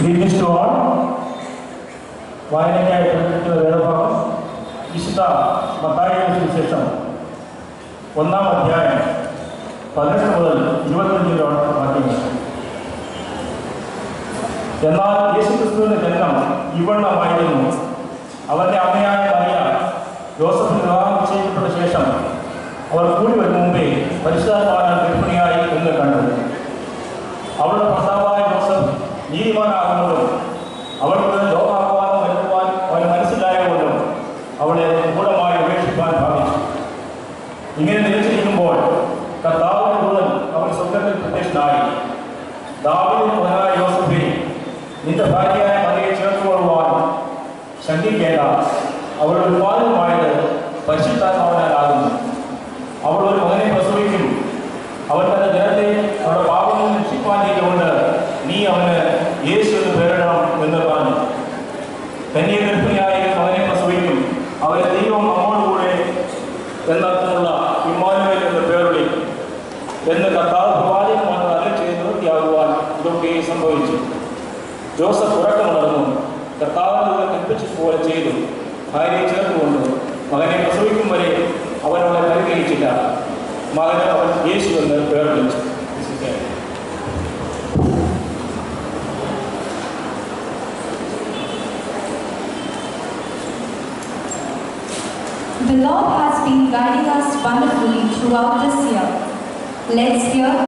Greetings to all. വായനയ്ക്കായി പ്രകടിപ്പിക്കുന്ന വേദഭാഗം വിശുദ്ധ മത്തായിയുടെ സുവിശേഷം 1-ാം അധ്യായം 18 മുതൽ 25 വാക്യങ്ങൾ. എന്നാൽ യേശുക്രിസ്തുവിന്റെ ജനനം ഇവണ്ണമായിരുന്നു. അവന്റെ അമ്മയായ മറിയ ജോസഫിന് വിവാഹം നിശ്ചയിക്കപ്പെട്ട ശേഷം അവർ കൂടി വരും മുമ്പേ പരിശുദ്ധാത്മാവിനാൽ ഗർഭിണിയായി എന്ന് കണ്ടു. അവളുടെ ഭർത്താവായ ജോസഫ് നീതിമാനാകുന്നതും അവൾക്ക് ലോകാഹ്വാനം വരുത്തുവാൻ അവന് മനസ്സിലായതുകൊണ്ടും അവളെ ഗൂഢമായി ഉപേക്ഷിക്കാൻ ഭാവിച്ചു. ഇങ്ങനെ നിലച്ചിരിക്കുമ്പോൾ കർത്താവിന്റെ ദൂതൻ അവൻ സ്വർഗ്ഗത്തിൽ പ്രത്യക്ഷനായി, ദാവീദിന്റെ മകനായ യോസഫേ, നിന്റെ ഭാര്യയായ മറിയയെ ചേർത്തുകൊള്ളുവാൻ ശങ്കിക്കേണ്ട. അവളുടെ ഉത്പാദനമായത് പരിശുദ്ധാത്മാവിനാലാകുന്നു. അവൾ ഒരു മകനെ പ്രസവിക്കും. അവൻ തന്റെ ജനത്തെ അവരുടെ പാപങ്ങളിൽ രക്ഷിപ്പാനിരിക്കൊണ്ട് നീ അവന് യേശു എന്ന് പേരിടണം എന്ന് പറഞ്ഞു. കന്യ ഗർഭിണിയായ മകനെ പ്രസവിക്കും. അവരെ ദൈവം നമ്മോടുകൂടെ എന്നർത്ഥമുള്ള ഇമ്മാനുവേൽ എന്ന് പേരുവിളിക്കും എന്ന് കർത്താവ് പ്രവാചകന്മാർ അരുളി ചെയ്ത് നിവൃത്തിയാകുവാൻ ഇതൊക്കെ സംഭവിച്ചു. ജോസഫ് ഉറക്കമുണർന്നു. കർത്താവിനെ കൽപ്പിച്ചതുപോലെ ചെയ്തു. ഭാര്യയെ ചേർത്തുകൊണ്ട് മകനെ പ്രസവിക്കും വരെ അവനവളെ പരിഗ്രഹിച്ചില്ല. മകന് അവൻ യേശു എന്ന് പേർ വിളിച്ചു. The Lord has been guiding us wonderfully throughout this year. Let's hear